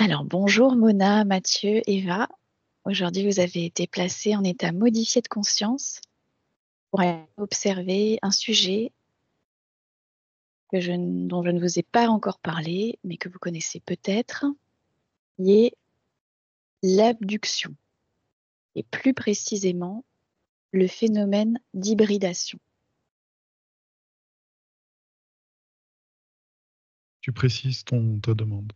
Alors, bonjour Mona, Mathieu, Eva. Aujourd'hui, vous avez été placés en état modifié de conscience pour aller observer un sujet dont je ne vous ai pas encore parlé, mais que vous connaissez peut-être, qui est l'abduction, et plus précisément le phénomène d'hybridation. Tu précises ta demande.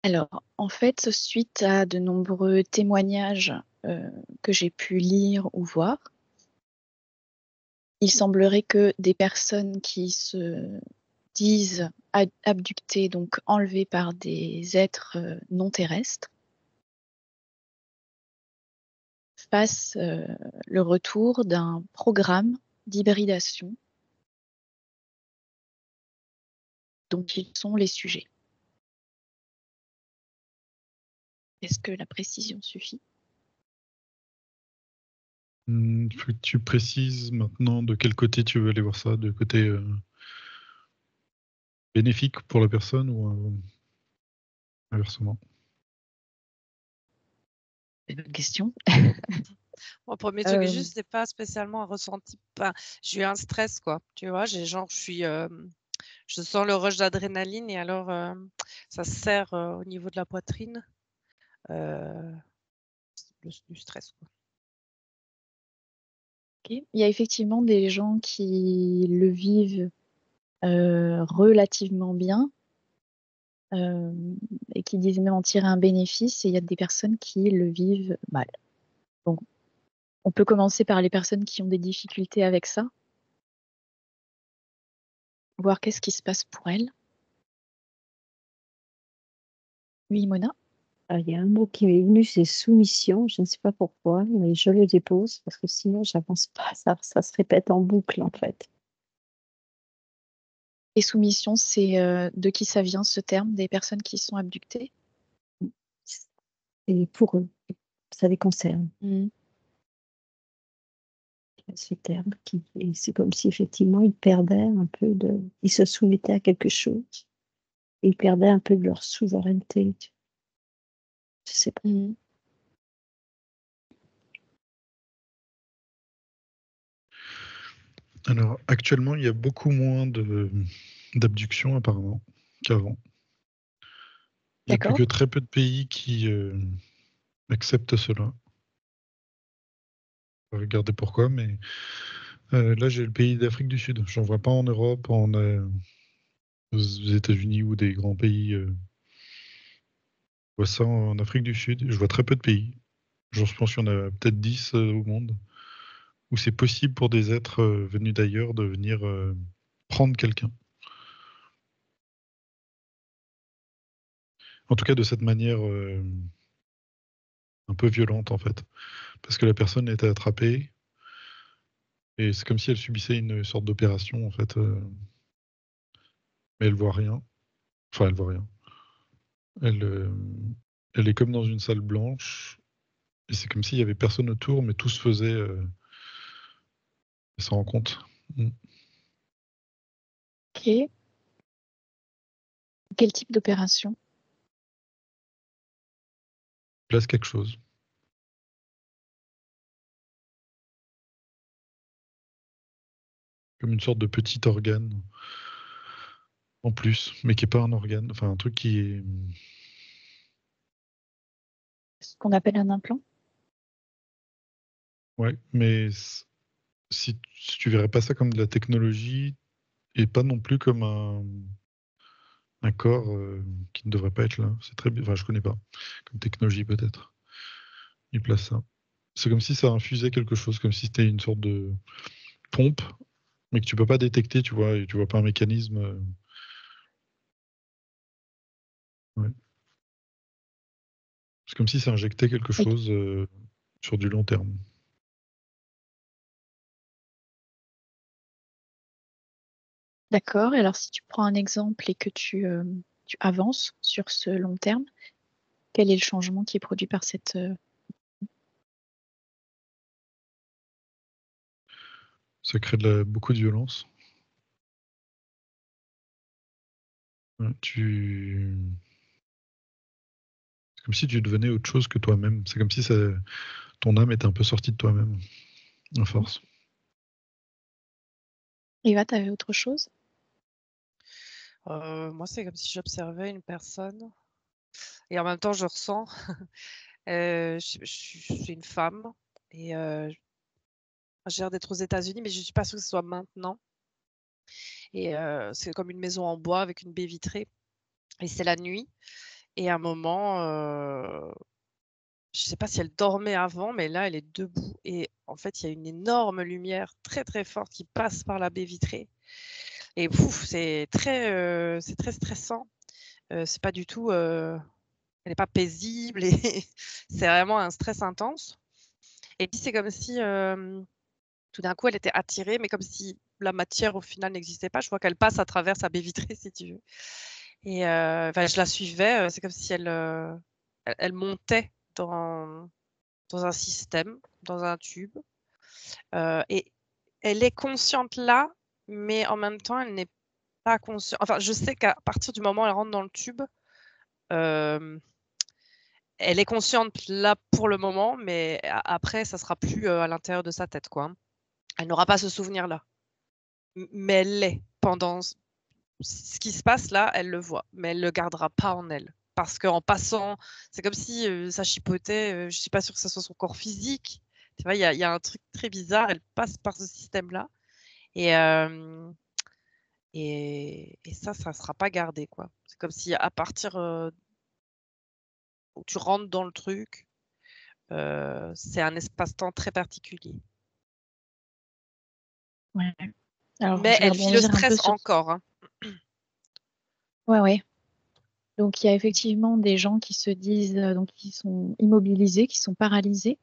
Alors, en fait, suite à de nombreux témoignages que j'ai pu lire ou voir, il semblerait que des personnes qui se disent abductées, donc enlevées par des êtres non terrestres, fassent le retour d'un programme d'hybridation dont ils sont les sujets. Est-ce que la précision suffit? Faut que tu précises maintenant de quel côté tu veux aller voir ça, de côté bénéfique pour la personne ou inversement. C'est une bonne question. Moi, premier truc, juste, c'est pas spécialement un ressenti. Enfin, j'ai eu un stress, quoi. Tu vois, j'ai genre, je sens le rush d'adrénaline et alors ça se serre au niveau de la poitrine. Du stress, quoi. Okay. Il y a effectivement des gens qui le vivent relativement bien et qui disent même en tirer un bénéfice, et il y a des personnes qui le vivent mal. Donc, on peut commencer par les personnes qui ont des difficultés avec ça, voir qu'est-ce qui se passe pour elles. Oui, Mona? Il y a un mot qui m'est venu, c'est soumission. Je ne sais pas pourquoi, mais je le dépose parce que sinon, j'avance pas. Ça se répète en boucle, en fait. Et soumission, c'est de qui ça vient, ce terme, des personnes qui sont abductées? Et pour eux, ça les concerne. Mmh. Ce terme et c'est comme si effectivement ils perdaient un peu ils se soumettaient à quelque chose et ils perdaient un peu de leur souveraineté. Je sais pas. Mmh. Alors, actuellement, il y a beaucoup moins d'abductions apparemment qu'avant. Il n'y a plus D'accord. que très peu de pays qui acceptent cela. On va regarder pourquoi, mais là, j'ai le pays d'Afrique du Sud. J'en vois pas en Europe, aux États-Unis ou des grands pays. Je vois ça en Afrique du Sud. Je vois très peu de pays. Je pense qu'il y en a peut-être 10 au monde où c'est possible pour des êtres venus d'ailleurs de venir prendre quelqu'un. En tout cas, de cette manière un peu violente, en fait. Parce que la personne était attrapée et c'est comme si elle subissait une sorte d'opération, en fait. Mais elle voit rien. Enfin, elle voit rien. Elle, euh, elle est comme dans une salle blanche et c'est comme s'il y avait personne autour, mais tout se faisait sans compte. Ok. Quel type d'opération? Place quelque chose. Comme une sorte de petit organe en plus, mais qui n'est pas un organe. Enfin, un truc qui est. Ce qu'on appelle un implant? Ouais, mais si tu verrais pas ça comme de la technologie et pas non plus comme un corps qui ne devrait pas être là. C'est très bien. Enfin, je connais pas. Comme technologie, peut-être. Il place ça. C'est comme si ça infusait quelque chose, comme si c'était une sorte de pompe, mais que tu peux pas détecter, tu vois, et tu vois pas un mécanisme. Ouais. C'est comme si ça injectait quelque Oui. chose sur du long terme. D'accord. Et alors, si tu prends un exemple et que tu avances sur ce long terme, quel est le changement qui est produit par cette... Ça crée beaucoup de violence. Ouais, C'est comme si tu devenais autre chose que toi-même. C'est comme si ton âme était un peu sortie de toi-même, à force. Eva, tu avais autre chose? Moi, c'est comme si j'observais une personne et en même temps, je ressens. Je suis une femme et j'ai l'air d'être aux États-Unis, mais je ne suis pas sûre que ce soit maintenant. Et c'est comme une maison en bois avec une baie vitrée. Et c'est la nuit. Et à un moment, je ne sais pas si elle dormait avant, mais là, elle est debout. Et en fait, il y a une énorme lumière très, très forte qui passe par la baie vitrée. Et pouf, c'est très stressant. C'est pas du tout, elle n'est pas paisible et c'est vraiment un stress intense. Et puis, c'est comme si tout d'un coup, elle était attirée, mais comme si la matière au final n'existait pas. Je vois qu'elle passe à travers sa baie vitrée, si tu veux. Et je la suivais. C'est comme si elle montait dans un système, dans un tube. Et elle est consciente là, mais en même temps, elle n'est pas consciente. Enfin, je sais qu'à partir du moment où elle rentre dans le tube, euh, elle est consciente là pour le moment, mais après, ça sera plus à l'intérieur de sa tête, quoi. Elle n'aura pas ce souvenir-là. Mais elle l'est. Pendant ce qui se passe là, elle le voit, mais elle le gardera pas en elle. Parce qu'en passant, c'est comme si ça chipotait, je suis pas sûre que ce soit son corps physique. Tu vois, il y a un truc très bizarre, elle passe par ce système-là. Et, et ça sera pas gardé, quoi. C'est comme si à partir où tu rentres dans le truc, c'est un espace-temps très particulier. Ouais. Alors, Mais je vais elle vit le rebondir un peu stress sur... encore. Hein. Ouais. Donc, il y a effectivement des gens qui se disent, donc, qui sont immobilisés, qui sont paralysés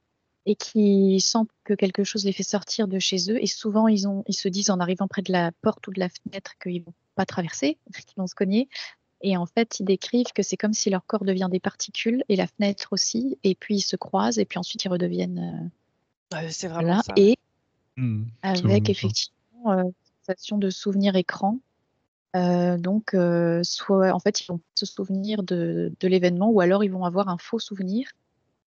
et qui sentent que quelque chose les fait sortir de chez eux. Et souvent, ils se disent en arrivant près de la porte ou de la fenêtre qu'ils vont pas traverser, qu'ils vont se cogner. Et en fait, ils décrivent que c'est comme si leur corps devient des particules et la fenêtre aussi. Et puis, ils se croisent et puis ensuite, ils redeviennent C'est vraiment là. ça. Et C'est avec vraiment ça. effectivement sensation de souvenir écran. Donc, soit en fait, ils vont se souvenir de l'événement ou alors ils vont avoir un faux souvenir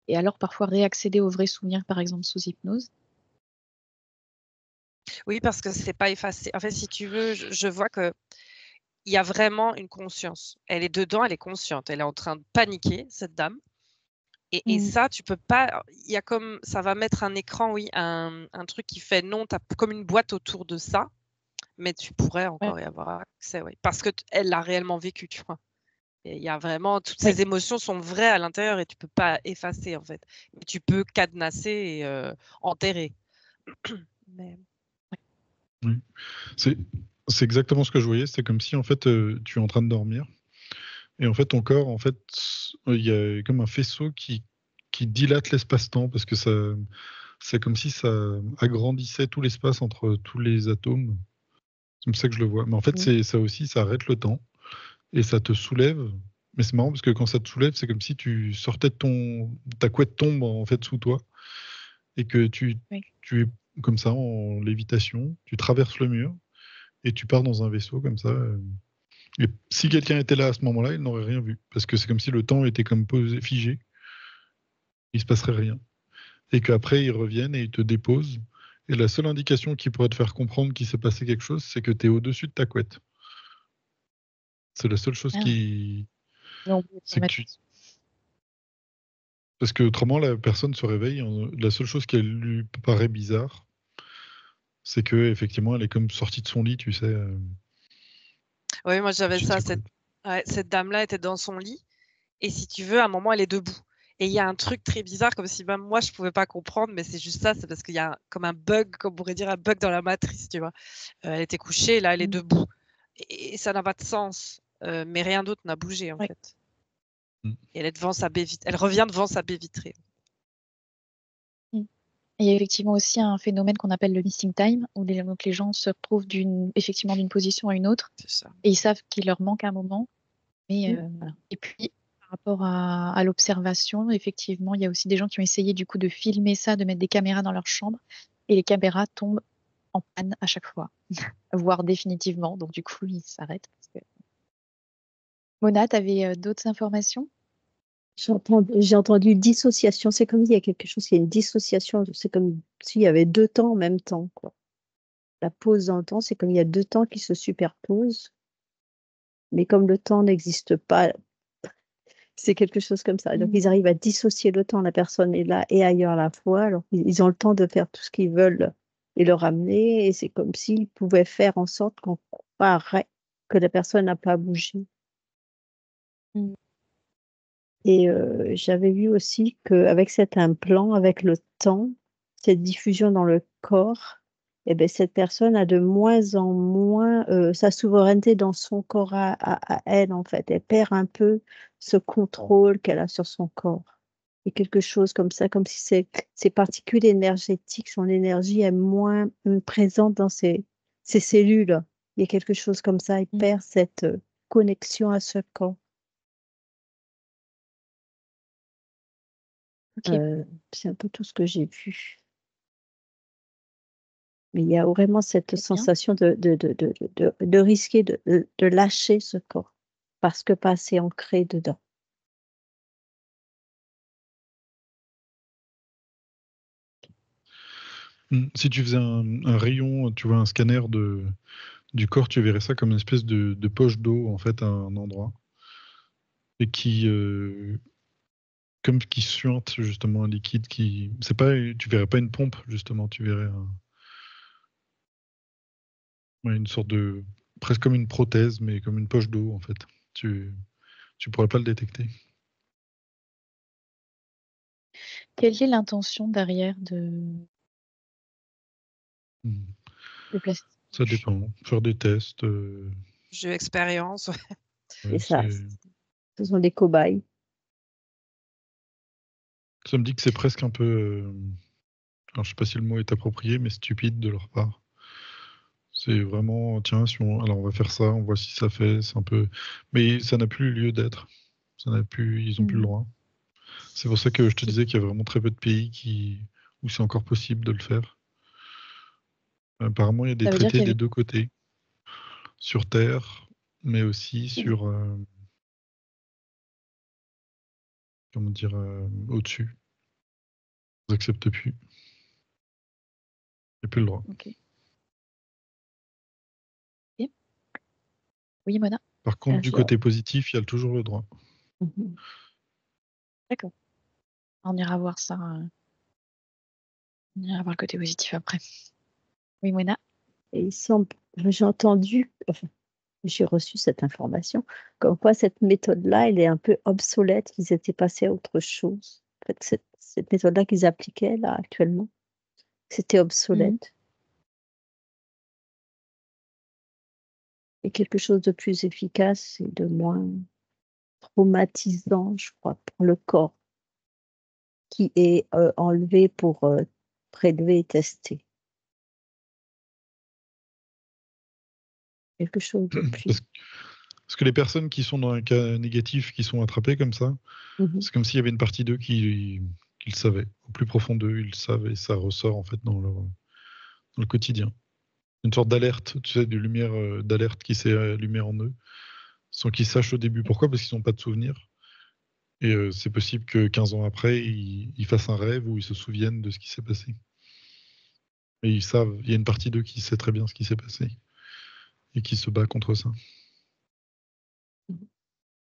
et alors parfois réaccéder au vrai souvenir, par exemple sous hypnose. Oui, parce que c'est pas effacé. En fait, si tu veux, je vois que il y a vraiment une conscience. Elle est dedans, elle est consciente. Elle est en train de paniquer, cette dame. Et ça, tu peux pas. Il y a comme ça va mettre un écran, oui, un truc qui fait non, tu as comme une boîte autour de ça, mais tu pourrais encore y avoir accès, oui. Parce qu'elle l'a réellement vécu, tu vois. Et il y a vraiment toutes Oui. ces émotions sont vraies à l'intérieur et tu peux pas effacer en fait. Mais tu peux cadenasser et enterrer. Mais... Oui. C'est exactement ce que je voyais. C'est comme si en fait tu es en train de dormir et en fait ton corps, en fait, il y a comme un faisceau qui dilate l'espace-temps parce que c'est comme si ça agrandissait tout l'espace entre tous les atomes. C'est comme ça que je le vois. Mais en fait, c'est ça aussi, ça arrête le temps et ça te soulève. Mais c'est marrant parce que quand ça te soulève, c'est comme si tu sortais de ta couette tombe en fait sous toi et que tu es comme ça en lévitation, tu traverses le mur et tu pars dans un vaisseau comme ça. Et si quelqu'un était là à ce moment-là, il n'aurait rien vu parce que c'est comme si le temps était comme posé, figé, il se passerait rien. Et qu'après ils reviennent et ils te déposent. Et la seule indication qui pourrait te faire comprendre qu'il s'est passé quelque chose, c'est que tu es au-dessus de ta couette. C'est la seule chose qui. C'est que tu. Parce que autrement, la personne se réveille. La seule chose qui lui paraît bizarre, c'est que effectivement, elle est comme sortie de son lit, tu sais. Oui, moi j'avais au-dessus de ça. sa couette. Cette dame-là était dans son lit et si tu veux, à un moment, elle est debout. Et il y a un truc très bizarre, comme si même moi je pouvais pas comprendre, mais c'est juste ça, c'est parce qu'il y a comme un bug, comme on pourrait dire un bug dans la matrice, tu vois. Elle était couchée, là elle est debout. Et ça n'a pas de sens, mais rien d'autre n'a bougé en fait. Et elle est devant sa baie vitrée. Elle revient devant sa baie vitrée. Et il y a effectivement aussi un phénomène qu'on appelle le missing time, où donc les gens se retrouvent effectivement d'une position à une autre et ils savent qu'il leur manque un moment. Mais, voilà. Et puis, par rapport à l'observation, effectivement, il y a aussi des gens qui ont essayé du coup de filmer ça, de mettre des caméras dans leur chambre et les caméras tombent en panne à chaque fois, voire définitivement. Donc du coup, ils s'arrêtent parce que Mona, tu avais d'autres informations? J'ai entendu dissociation. C'est comme il y a quelque chose, il y a une dissociation. C'est comme s'il y avait deux temps en même temps, quoi. La pause dans le temps, c'est comme il y a deux temps qui se superposent. Mais comme le temps n'existe pas, c'est quelque chose comme ça. Donc, ils arrivent à dissocier le temps. La personne est là et ailleurs à la fois. Alors, ils ont le temps de faire tout ce qu'ils veulent et le ramener. Et c'est comme s'ils pouvaient faire en sorte qu'on croirait que la personne n'a pas bougé. Mm. Et j'avais vu aussi qu'avec cet implant, avec le temps, cette diffusion dans le corps, eh ben, cette personne a de moins en moins sa souveraineté dans son corps à elle, en fait. Elle perd un peu ce contrôle qu'elle a sur son corps. Et quelque chose comme ça, comme si ces particules énergétiques, son énergie est moins présente dans ses cellules. Il y a quelque chose comme ça, il perd cette connexion à ce corps. Ok. C'est un peu tout ce que j'ai vu. Mais il y a vraiment cette Très bien. sensation de risquer de lâcher ce corps parce que pas assez ancré dedans. Si tu faisais un rayon, tu vois, un scanner du corps, tu verrais ça comme une espèce de poche d'eau, en fait, à un endroit. Et comme qui suinte, justement, un liquide qui. C'est pas, tu verrais pas une pompe, justement, tu verrais une sorte de. Presque comme une prothèse, mais comme une poche d'eau, en fait. Tu pourrais pas le détecter. Quelle est l'intention derrière de placer Ça dépend. Faire des tests. Jeu expérience. Et ça, ce sont des cobayes. Ça me dit que c'est presque un peu. Alors, je sais pas si le mot est approprié, mais stupide de leur part. C'est vraiment, tiens, alors on va faire ça, on voit si ça fait, c'est un peu. Mais ça n'a plus lieu d'être. Ils n'ont plus le droit. C'est pour ça que je te disais qu'il y a vraiment très peu de pays où c'est encore possible de le faire. Apparemment, il y a des traités des deux côtés. Sur Terre, mais aussi sur. Comment dire, au-dessus. Ils n'acceptent plus. Il n'y a plus le droit. Ok. Oui, Mona. Par contre, du côté positif, il y a toujours le droit. D'accord. On ira voir ça. On ira voir le côté positif après. Oui, Mona. Et il semble, j'ai entendu, enfin, j'ai reçu cette information, comme quoi cette méthode-là, elle est un peu obsolète, qu'ils étaient passés à autre chose. En fait, cette méthode-là qu'ils appliquaient là actuellement, c'était obsolète. Et quelque chose de plus efficace et de moins traumatisant, je crois, pour le corps, qui est enlevé pour prélever et tester. Quelque chose de plus. Parce que les personnes qui sont dans un cas négatif, qui sont attrapées comme ça, c'est comme s'il y avait une partie d'eux qui le savaient. Au plus profond d'eux, ils le savent et ça ressort en fait dans le quotidien. Une sorte d'alerte, tu sais, de lumière d'alerte qui s'est allumée en eux, sans qu'ils sachent au début pourquoi, parce qu'ils n'ont pas de souvenirs. Et c'est possible que 15 ans après, ils fassent un rêve où ils se souviennent de ce qui s'est passé. Et ils savent, il y a une partie d'eux qui sait très bien ce qui s'est passé et qui se bat contre ça.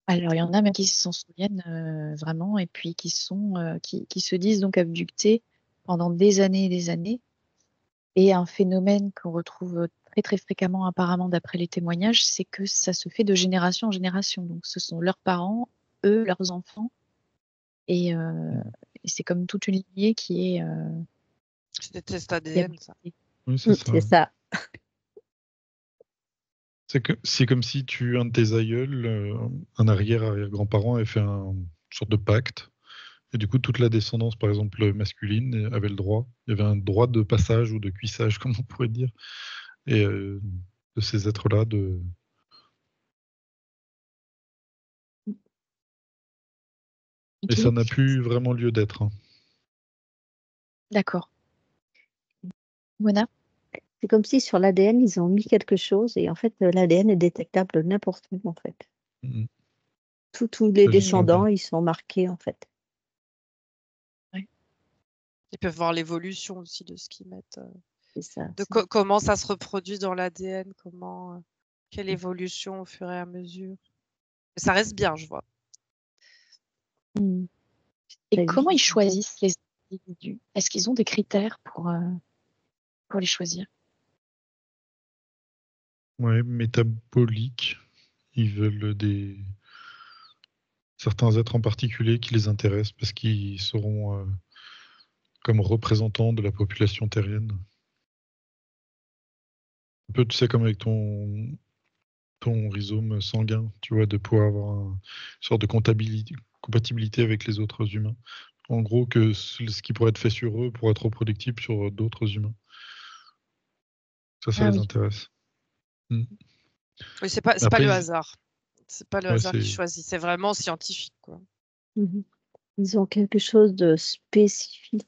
Alors, il y en a même qui s'en souviennent vraiment et puis qui se disent donc abductés pendant des années et des années. Et un phénomène qu'on retrouve très très fréquemment apparemment d'après les témoignages, c'est que ça se fait de génération en génération. Donc, ce sont leurs parents, eux, leurs enfants. Et c'est comme toute une lignée qui est... C'est des tests ADN, ça. Oui, c'est ça. C'est ça. C'est comme si un de tes aïeuls, un arrière-arrière-grand-parent, avait fait une sorte de pacte. Et du coup, toute la descendance, par exemple masculine, avait le droit. Il y avait un droit de passage ou de cuissage, comme on pourrait dire, et de ces êtres-là. Et ça n'a plus vraiment lieu d'être. Hein. D'accord. Mona? C'est comme si sur l'ADN, ils ont mis quelque chose et en fait, l'ADN est détectable n'importe où en fait. tous les Ça, j'y connais descendants, pas. ils sont marqués, en fait. Ils peuvent voir l'évolution aussi de ce qu'ils mettent, C'est ça. de comment ça se reproduit dans l'ADN, quelle évolution au fur et à mesure. Mais ça reste bien, je vois. Mm. Et Très comment bien. ils choisissent les individus? Est-ce qu'ils ont des critères pour les choisir? Ouais, métabolique. Ils veulent certains êtres en particulier qui les intéressent parce qu'ils seront comme représentants de la population terrienne. Un peu, tu sais, comme avec ton rhizome sanguin, tu vois, de pouvoir avoir une sorte de compatibilité avec les autres humains. En gros, que ce qui pourrait être fait sur eux pourrait être reproductible sur d'autres humains. Ça Ah les oui. intéresse. Mm. Oui, c'est pas Après, le hasard. C'est pas le ouais, hasard qui c'est choisit, c'est vraiment scientifique, quoi. Mhm. Ils ont quelque chose de spécifique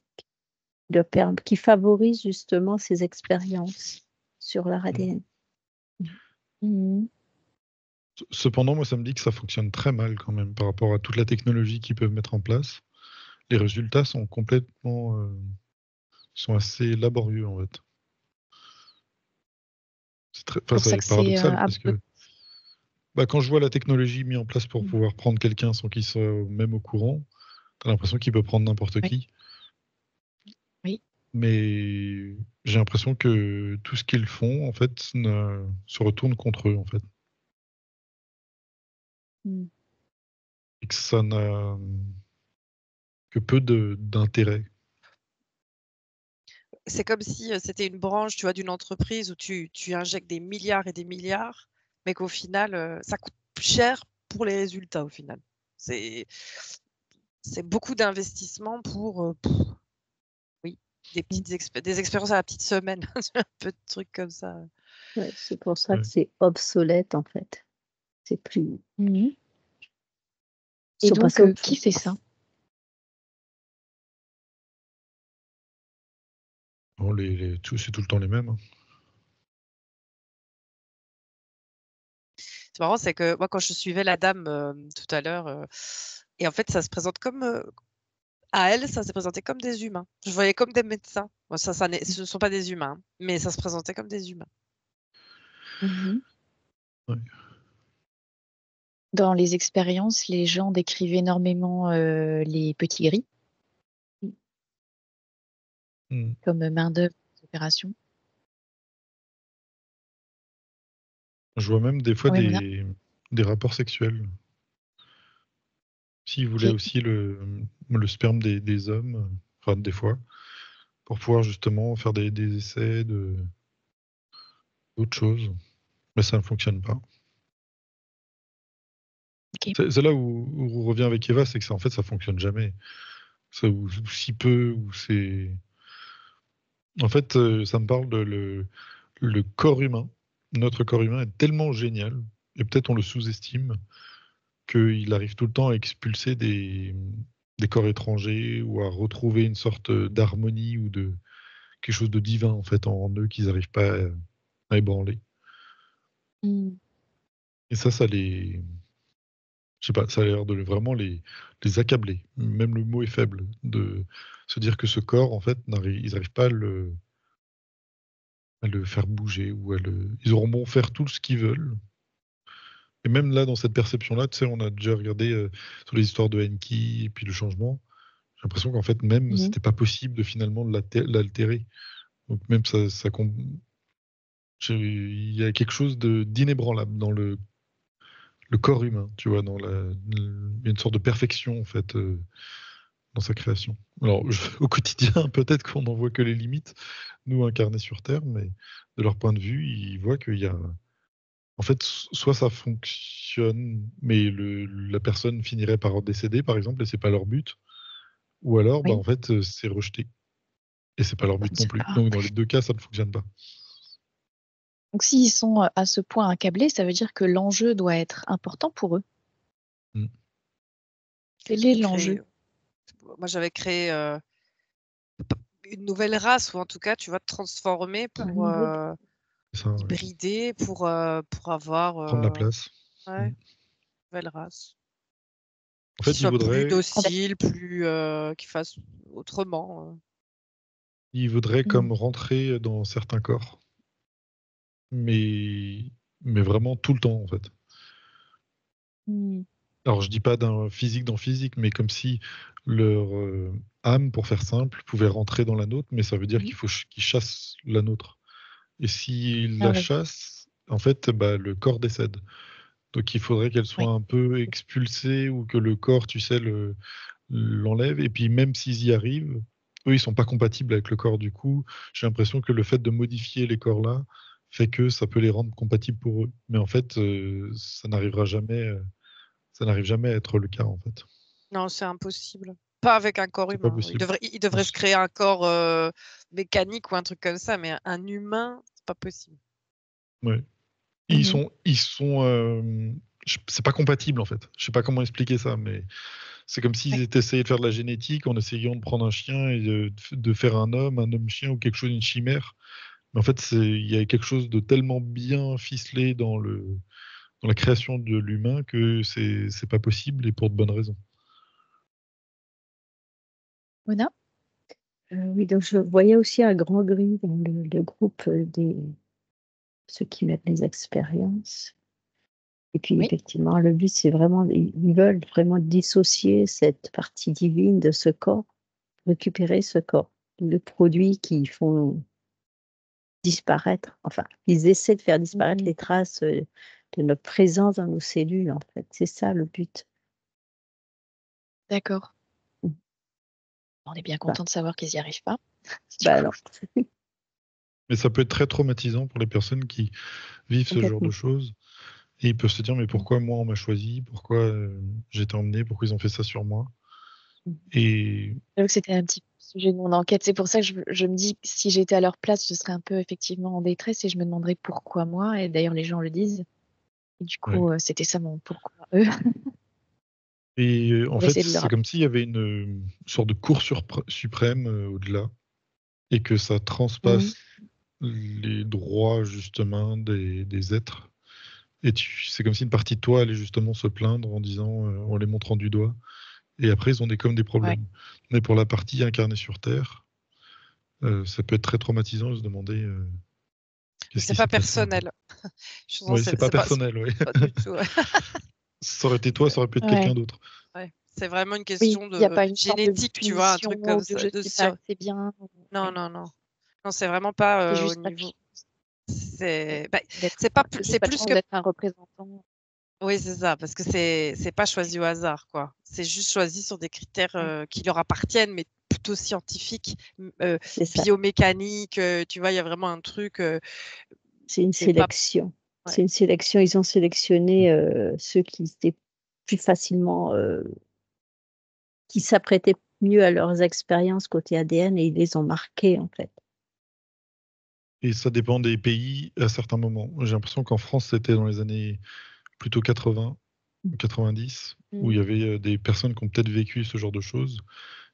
qui favorise justement ces expériences sur leur ADN. Mhm. Cependant, moi, ça me dit que ça fonctionne très mal quand même par rapport à toute la technologie qu'ils peuvent mettre en place. Les résultats sont complètement, sont assez laborieux en fait. Pour ça C'est que c'est paradoxal parce que quand je vois la technologie mise en place pour pouvoir prendre quelqu'un sans qu'il soit même au courant, t'as l'impression qu'il peut prendre n'importe Oui. qui. Oui. Mais j'ai l'impression que tout ce qu'ils font, en fait, se retourne contre eux, en fait. Mm. Et que ça n'a que peu d'intérêt. C'est comme si c'était une branche, tu vois, d'une entreprise où tu injectes des milliards et des milliards, mais qu'au final, ça coûte plus cher pour les résultats, au final. C'est beaucoup d'investissement pour oui, des expériences à la petite semaine, un peu de trucs comme ça. Ouais, c'est pour ça Ouais. que c'est obsolète, en fait. C'est plus. Mhm. Ils Et sont donc, passés à autre qui chose. fait ça? Bon, c'est tout le temps les mêmes. Hein. C'est marrant, c'est que moi, quand je suivais la dame tout à l'heure, et en fait, ça se présente comme à elle, ça s'est présenté comme des humains. Je voyais comme des médecins. Bon, ce ne sont pas des humains, hein, mais ça se présentait comme des humains. Mhm. Ouais. Dans les expériences, les gens décrivent énormément les petits gris Mm. comme main-d'œuvre des opérations. Je vois même des fois Oui, voilà. des rapports sexuels. S'ils voulaient Ok. aussi le sperme des hommes, enfin des fois, pour pouvoir justement faire des essais d'autres choses. Mais ça ne fonctionne pas. Ok. C'est là où on revient avec Eva, c'est que en fait, ça fonctionne jamais. Ou si peu, ou c'est. En fait, ça me parle de le corps humain. Notre corps humain est tellement génial, et peut-être on le sous-estime, qu'il arrive tout le temps à expulser des corps étrangers ou à retrouver une sorte d'harmonie ou de quelque chose de divin en fait en eux qu'ils n'arrivent pas à ébranler. Mm. Et ça les. Je sais pas, ça a l'air de vraiment les accabler. Même le mot est faible. De se dire que ce corps, en fait, ils n'arrivent pas à le faire bouger ou ils auront beau faire tout ce qu'ils veulent. Et même là, dans cette perception-là, tu sais, on a déjà regardé sur les histoires de Enki et puis le changement. J'ai l'impression qu'en fait, même, Mhm. c'était pas possible de finalement l'altérer. Donc même il y a quelque chose d'inébranlable dans le corps humain, tu vois, il y a une sorte de perfection, en fait, dans sa création. Alors, au quotidien, peut-être qu'on n'en voit que les limites, nous incarnés sur Terre, mais de leur point de vue, ils voient qu'il y a. En fait, soit ça fonctionne, mais la personne finirait par décéder, par exemple, et c'est pas leur but, ou alors, Oui, en fait, c'est rejeté, et c'est pas leur ça but non fonctionne plus. pas. Donc, dans les deux cas, ça ne fonctionne pas. Donc, s'ils sont à ce point accablés, ça veut dire que l'enjeu doit être important pour eux. Mm. Quel est Créer. l'enjeu? Moi, j'avais créé une nouvelle race, ou en tout cas, tu vois, transformer pour C'est ça, ouais. hybrider, pour avoir Prendre la place. ouais, Mm. une nouvelle race. En Qu'il fait, il soit plus voudrait, docile, qu'il fasse autrement. il voudrait Mm. comme rentrer dans certains corps, mais, mais vraiment tout le temps, en fait. Mm. Alors, je dis pas d'un physique dans physique, mais comme si leur âme, pour faire simple, pouvait rentrer dans la nôtre, mais ça veut dire Mhm. qu'il faut qu'ils chassent la nôtre. Et s'ils Ah la oui, chassent, en fait, bah, le corps décède. Donc, il faudrait qu'elle soit oui. un peu expulsée ou que le corps, tu sais, l'enlève. Et puis, même s'ils y arrivent, eux, ils sont pas compatibles avec le corps. Du coup, j'ai l'impression que le fait de modifier les corps-là fait que ça peut les rendre compatibles pour eux. Mais en fait, ça n'arrivera jamais. Ça n'arrive jamais à être le cas, en fait. Non, c'est impossible. Pas avec un corps C'est pas humain. possible. Il devrait se créer un corps mécanique ou un truc comme ça, mais un humain, c'est pas possible. Ouais. Mhm. C'est pas compatible en fait. Je sais pas comment expliquer ça, mais c'est comme s'ils Ouais. étaient essayés de faire de la génétique en essayant de prendre un chien et de faire un homme chien ou quelque chose, une chimère. Mais en fait, il y a quelque chose de tellement bien ficelé dans la création de l'humain que c'est pas possible et pour de bonnes raisons. Mona? Oui, donc je voyais aussi un grand gris dans le groupe des ceux qui mettent les expériences. Et puis Oui. effectivement, le but, c'est vraiment, ils veulent vraiment dissocier cette partie divine de ce corps, récupérer ce corps, le produit qui font disparaître, enfin, ils essaient de faire disparaître Mhm. les traces de notre présence dans nos cellules, en fait. C'est ça le but. D'accord. Mm. On est bien Bah, content de savoir qu'ils n'y arrivent pas. Du bah coup. non, Mais ça peut être très traumatisant pour les personnes qui vivent ce genre de complètement. choses. Et ils peuvent se dire, mais pourquoi moi on m'a choisi? Pourquoi j'ai été emmené? Pourquoi ils ont fait ça sur moi? Mm. Et J'avoue que c'était un petit sujet de mon enquête. C'est pour ça que je me dis que si j'étais à leur place, je serais un peu effectivement en détresse et je me demanderais pourquoi moi. Et d'ailleurs, les gens le disent. Et du ouais. coup, c'était ça mon pourquoi eux. Et en Pour fait, essayer de c'est leur. comme s'il y avait une sorte de cour suprême au-delà et que ça Mhm. transpasse les droits justement des êtres. Et c'est comme si une partie de toi allait justement se plaindre en disant, en les montrant du doigt. Et après, ils ont comme des Ouais. problèmes. Mais pour la partie incarnée sur Terre, ça peut être très traumatisant de se demander Mais qu'est-ce c'est qui pas s'est passé en fait. personnel. Je sens Oui, que c'est pas personnel, oui. pas du tout. Ça aurait été toi, ça aurait pu être quelqu'un Ouais. d'autre. Ouais. C'est vraiment une Oui, question il n'y a de pas une sorte de génétique, tu vois, un punition truc comme ou de ça. je suis pas assez bien. Non, Ouais. non, non. Non, c'est vraiment pas C'est au juste pas de niveau. ouais, C'est bah, d'être c'est pas juste c'est pas de plus chance que d'être un représentant. oui, c'est ça, parce que c'est pas choisi au hasard, quoi. C'est juste choisi sur des critères Ouais. qui leur appartiennent, mais plutôt scientifiques, C'est ça. biomécaniques. Tu vois, il y a vraiment un truc. C'est une C'est pas. sélection. Ouais. C'est une sélection. Ils ont sélectionné ceux qui étaient plus facilement, qui s'apprêtaient mieux à leurs expériences côté ADN et ils les ont marqués, en fait. Et ça dépend des pays à certains moments. J'ai l'impression qu'en France, c'était dans les années plutôt 80, 90, où il y avait des personnes qui ont peut-être vécu ce genre de choses,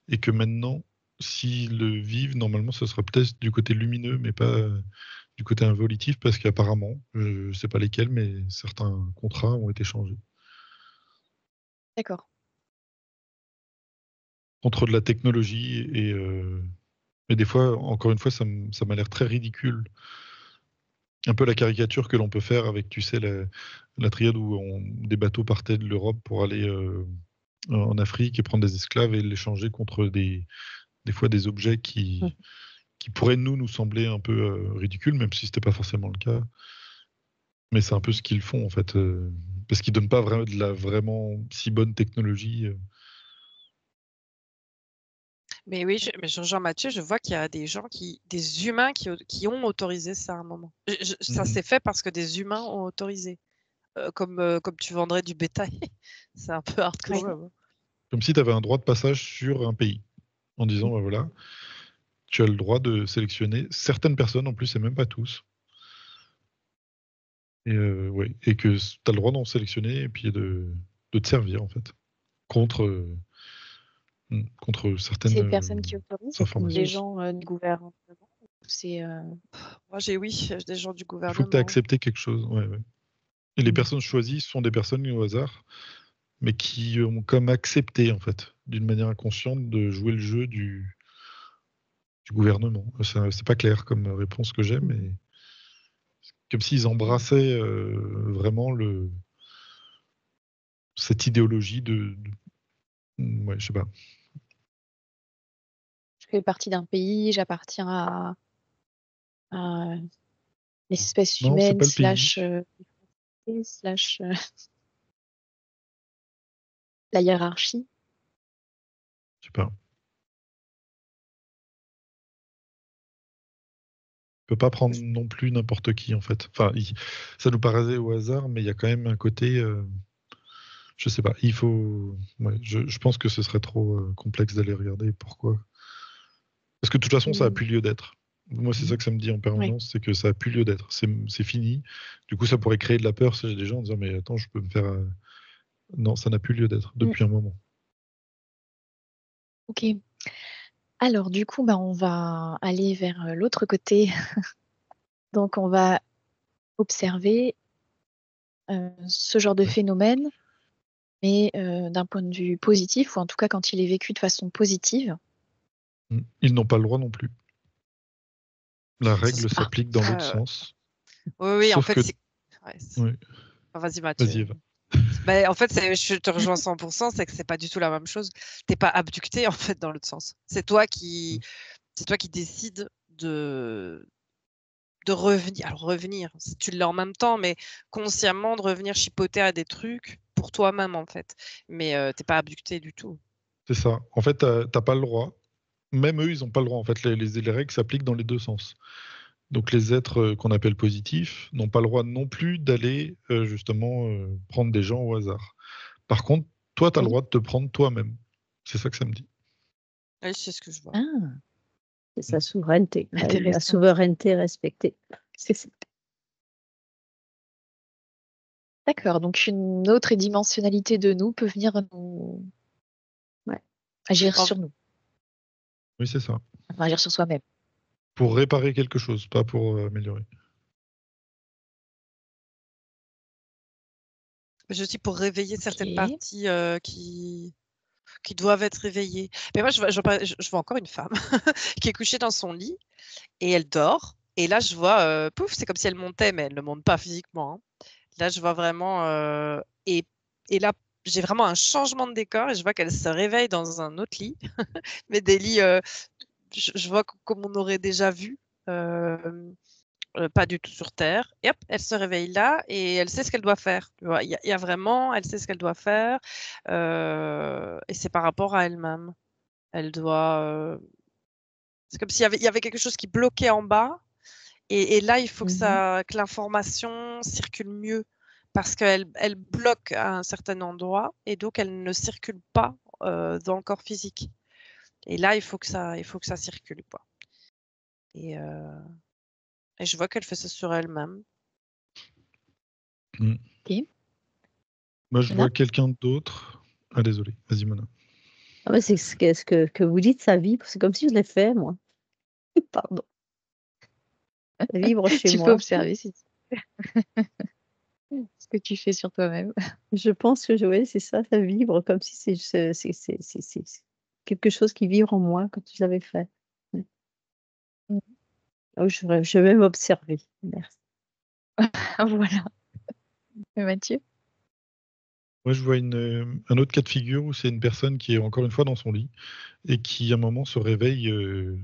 et que maintenant, s'ils le vivent, normalement, ce sera peut-être du côté lumineux, mais pas du côté involutif, parce qu'apparemment, je ne sais pas lesquels, mais certains contrats ont été changés. D'accord. Contre de la technologie, mais des fois, encore une fois, ça m'a l'air très ridicule. Un peu la caricature que l'on peut faire avec, tu sais, la triade où des bateaux partaient de l'Europe pour aller en Afrique et prendre des esclaves et l'échanger contre des fois des objets qui pourraient nous sembler un peu ridicules, même si c'était pas forcément le cas. Mais c'est un peu ce qu'ils font en fait, parce qu'ils donnent pas vraiment de la vraiment si bonne technologie. Mais oui, mais Jean-Mathieu, je vois qu'il y a des humains qui ont autorisé ça à un moment. Ça Mhm. s'est fait parce que des humains ont autorisé. Comme tu vendrais du bétail. C'est un peu hardcore. Oui. Ouais. Comme si tu avais un droit de passage sur un pays, en disant, bah, voilà, tu as le droit de sélectionner certaines personnes, en plus, et même pas tous. Et, ouais, et que tu as le droit d'en sélectionner et puis de te servir, en fait, contre, contre C'est certaines les personnes qui autorisent les informations. gens du gouvernement. C'est Moi, j'ai des gens du Il faut que tu aies gouvernement. accepté quelque chose. Ouais, ouais. Et les personnes choisies sont des personnes au hasard. mais qui ont comme accepté, en fait, d'une manière inconsciente, de jouer le jeu du gouvernement. C'est pas clair comme réponse que j'ai, mais comme s'ils embrassaient vraiment cette idéologie ouais, je sais pas. Je fais partie d'un pays, j'appartiens à l'espèce Non, c'est humaine pas le pays. slash la hiérarchie. Je sais pas. Peut pas prendre non plus n'importe qui, en fait. Enfin, ça nous paraissait au hasard, mais il y a quand même un côté. Je sais pas. Il faut. Ouais, je pense que ce serait trop complexe d'aller regarder pourquoi. Parce que de toute façon, ça a plus lieu d'être. Moi, c'est ça que ça me dit en Ouais. permanence, c'est que ça a plus lieu d'être. C'est fini. Du coup, ça pourrait créer de la peur chez des gens en disant mais attends, je peux me faire. Non, ça n'a plus lieu d'être depuis un moment. Ok. Alors, du coup, on va aller vers l'autre côté. Donc, on va observer ce genre de phénomène, mais d'un point de vue positif, ou en tout cas quand il est vécu de façon positive. Ils n'ont pas le droit non plus. La règle Ah, s'applique dans l'autre sens. Oui, en Sauf fait, que. c'est. Ouais, Oui. Vas-y, Mathieu. Vas-y, Eva. En fait, je te rejoins 100%, c'est que c'est pas du tout la même chose. T'es pas abducté en fait dans l'autre sens. C'est toi qui décides de revenir. Alors revenir, tu l'as en même temps, mais consciemment de revenir chipoter à des trucs pour toi-même en fait. Mais t'es pas abducté du tout. C'est ça. En fait, t'as pas le droit. Même eux, ils n'ont pas le droit. En fait, les règles s'appliquent dans les deux sens. Donc les êtres qu'on appelle positifs n'ont pas le droit non plus d'aller justement prendre des gens au hasard. Par contre, toi, tu as le Oui. droit de te prendre toi-même. C'est ça que ça me dit. Oui, c'est ce que je vois. Ah, c'est sa souveraineté. La Intéressant. souveraineté respectée. C'est ça. D'accord, donc une autre dimensionnalité de nous peut venir nous agir En- sur nous, Oui, c'est ça. enfin, agir sur soi-même. Pour réparer quelque chose, pas pour améliorer. Mais aussi pour réveiller certaines Ok. parties qui doivent être réveillées. Mais moi, je vois encore une femme qui est couchée dans son lit et elle dort. Et là, je vois, pouf, c'est comme si elle montait, mais elle ne monte pas physiquement, hein. Là, je vois vraiment. Et là, j'ai vraiment un changement de décor et je vois qu'elle se réveille dans un autre lit. Mais des lits, je vois comme on aurait déjà vu. Pas du tout sur Terre. Et hop, elle se réveille là et elle sait ce qu'elle doit faire. Tu vois, il y a vraiment, elle sait ce qu'elle doit faire. Et c'est par rapport à elle-même. Elle doit. C'est comme s'il y avait quelque chose qui bloquait en bas. Et là, il faut que l'information circule mieux parce qu'elle bloque à un certain endroit et donc elle ne circule pas dans le corps physique. Et là, il faut que ça circule, quoi. Et je vois qu'elle fait ça sur elle-même. Ok. Moi, je Mona. vois quelqu'un d'autre. Ah, désolé. Vas-y, Mona. Ah, mais c'est ce que vous dites, ça vibre. C'est comme si je l'ai fait, moi. Pardon. Ça vibre chez Tu peux moi. observer si ce que tu fais sur toi-même. Je pense que ouais, c'est ça, ça vibre comme si c'est quelque chose qui vibre en moi quand je l'avais fait. Ouais. Oh, je vais m'observer. Merci. Voilà. Mathieu. Moi, je vois un autre cas de figure où c'est une personne qui est encore une fois dans son lit et qui, à un moment, se réveille, elle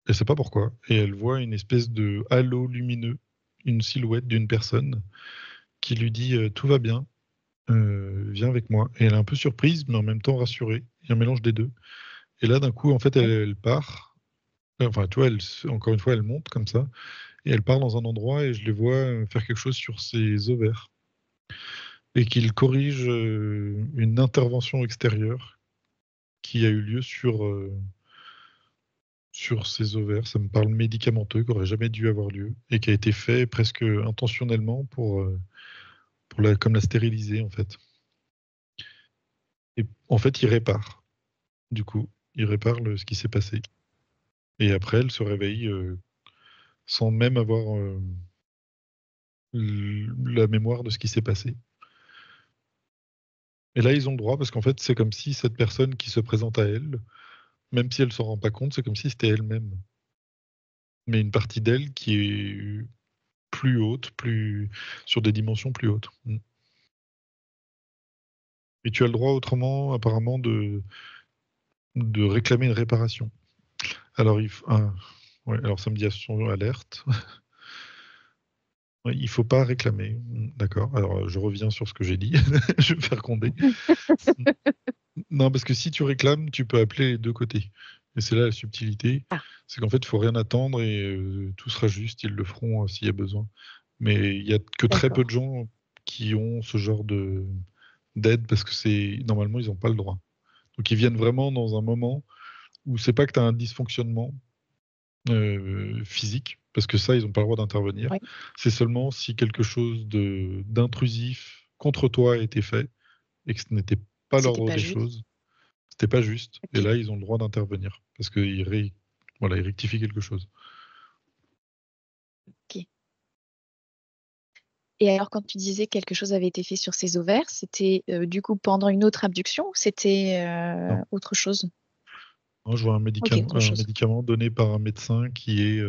ne sait pas pourquoi, et elle voit une espèce de halo lumineux, une silhouette d'une personne qui lui dit tout va bien, viens avec moi. Et elle est un peu surprise, mais en même temps rassurée. Il y a un mélange des deux. Et là, d'un coup, en fait, elle part. Enfin, tu vois, encore une fois, elle monte comme ça. Et elle part dans un endroit et je les vois faire quelque chose sur ses ovaires. Et qu'il corrige une intervention extérieure qui a eu lieu sur ses ovaires. Ça me parle médicamenteux, qui n'aurait jamais dû avoir lieu. Et qui a été fait presque intentionnellement comme la stériliser, en fait. Et en fait, il répare. Du coup, il répare ce qui s'est passé. Et après, elle se réveille sans même avoir la mémoire de ce qui s'est passé. Et là, ils ont le droit, parce qu'en fait, c'est comme si cette personne qui se présente à elle, même si elle ne s'en rend pas compte, c'est comme si c'était elle-même. Mais une partie d'elle qui est plus haute, sur des dimensions plus hautes. Et tu as le droit autrement, apparemment, de réclamer une réparation. Alors, alors ça me dit attention, alerte. Ouais, il ne faut pas réclamer. D'accord. Alors, je reviens sur ce que j'ai dit. Je vais faire gronder. Non, parce que si tu réclames, tu peux appeler les deux côtés. Et c'est là la subtilité. Ah. C'est qu'en fait, il ne faut rien attendre et tout sera juste. Ils le feront s'il y a besoin. Mais il n'y a que très peu de gens qui ont ce genre d'aide parce que normalement, ils n'ont pas le droit. Donc, ils viennent vraiment dans un moment où c'est pas que tu as un dysfonctionnement physique, parce que ça, ils n'ont pas le droit d'intervenir. Oui. C'est seulement si quelque chose d'intrusif contre toi a été fait et que ce n'était pas C'était l'ordre pas des juste. choses, c'était pas juste. Ok. Et là, ils ont le droit d'intervenir parce qu'ils ils rectifient quelque chose. Ok. Et alors, quand tu disais que quelque chose avait été fait sur ses ovaires, c'était du coup pendant une autre abduction ou c'était Non. autre chose? Non, je vois un médicament, autre chose. médicament donné par un médecin qui est,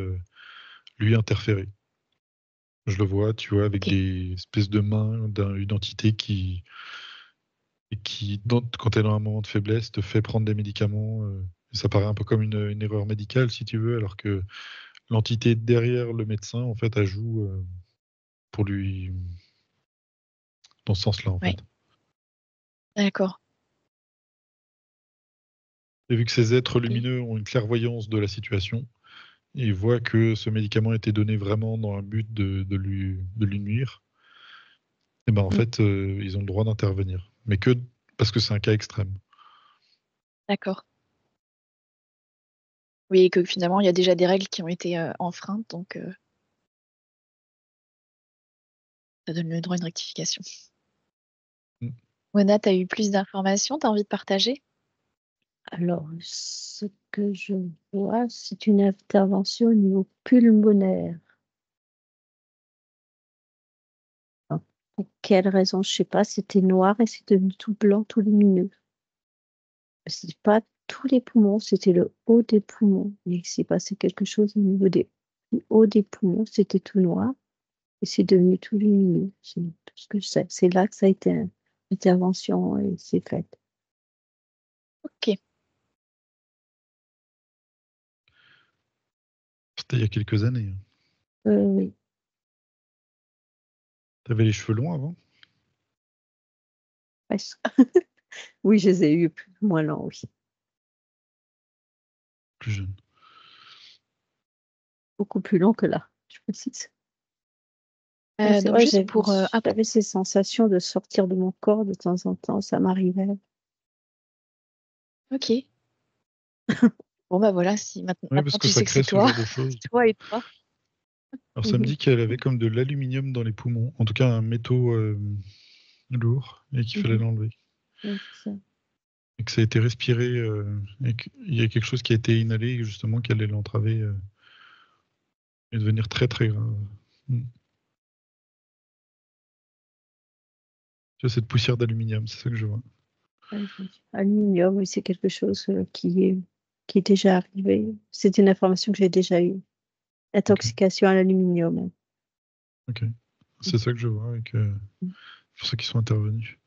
lui, interféré. Je le vois, tu vois, avec Ok. des espèces de mains d'une entité qui, quand elle est dans un moment de faiblesse, te fait prendre des médicaments. Et ça paraît un peu comme une erreur médicale, si tu veux, alors que l'entité derrière le médecin, en fait, elle joue pour lui dans ce sens-là, en Ouais. fait. D'accord. Et vu que ces êtres Ok. lumineux ont une clairvoyance de la situation, ils voient que ce médicament a été donné vraiment dans un but de lui nuire, et ben en fait, ils ont le droit d'intervenir. Mais que parce que c'est un cas extrême. D'accord. Oui, et que finalement, il y a déjà des règles qui ont été enfreintes, donc ça donne le droit à une rectification. Mm. Mona, tu as eu plus d'informations? Tu as envie de partager? Alors, ce que je vois, c'est une intervention au niveau pulmonaire. Alors, pour quelle raison, je ne sais pas, c'était noir et c'est devenu tout blanc, tout lumineux. Ce n'est pas tous les poumons, c'était le haut des poumons. Il s'est passé quelque chose au niveau du haut des poumons, c'était tout noir et c'est devenu tout lumineux. C'est tout ce que je sais. C'est là que ça a été une intervention et c'est fait. Ok. C'était il y a quelques années. Oui. Tu avais les cheveux longs avant? Presque. Oui, je les ai eus plus ou moins longs, oui. Plus jeune. Beaucoup plus longs que là, je précise. C'est Donc vrai, juste pour j'avais ces sensations de sortir de mon corps de temps en temps, ça m'arrivait. Ok. Bon bah voilà, si Oui, parce maintenant que tu ça sais que crée c'est ce toi, genre de choses. toi et toi. Alors ça me dit qu'elle avait comme de l'aluminium dans les poumons, en tout cas un métaux lourd, et qu'il fallait l'enlever. Oui, c'est ça. Et que ça a été respiré, et qu'il y a quelque chose qui a été inhalé, et justement qui allait l'entraver et devenir très très grave. Tu vois, cette poussière d'aluminium, c'est ça que je vois. Aluminium, oui, c'est quelque chose qui est déjà arrivé. C'est une information que j'ai déjà eue. Intoxication à l'aluminium. Ok. C'est ça que je vois, et que c'est pour ça qu'ils sont intervenus.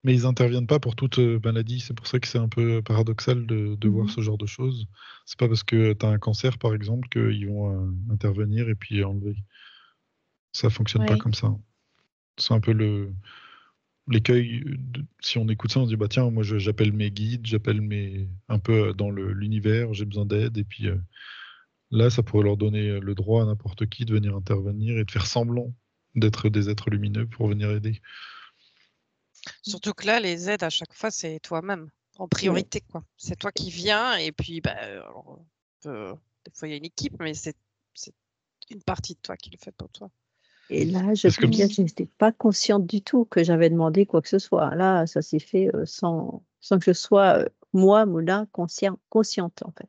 Mais ils interviennent pas pour toute maladie. C'est pour ça que c'est un peu paradoxal de voir ce genre de choses. C'est pas parce que tu as un cancer, par exemple, qu'ils vont intervenir et puis enlever. Ça fonctionne pas Ouais. comme ça. C'est un peu l'écueil. Si on écoute ça, on se dit bah tiens, moi j'appelle mes guides, j'appelle un peu dans l'univers, j'ai besoin d'aide. Et puis là, ça pourrait leur donner le droit à n'importe qui de venir intervenir et de faire semblant d'être des êtres lumineux pour venir aider. Surtout que là, les aides à chaque fois, c'est toi-même en priorité, quoi. C'est toi qui viens et puis alors, des fois il y a une équipe, mais c'est une partie de toi qui le fait pour toi. Et là, je peux dire que je n'étais pas consciente du tout que j'avais demandé quoi que ce soit. Là, ça s'est fait sans que je sois, moi, Moulin, consciente, en fait.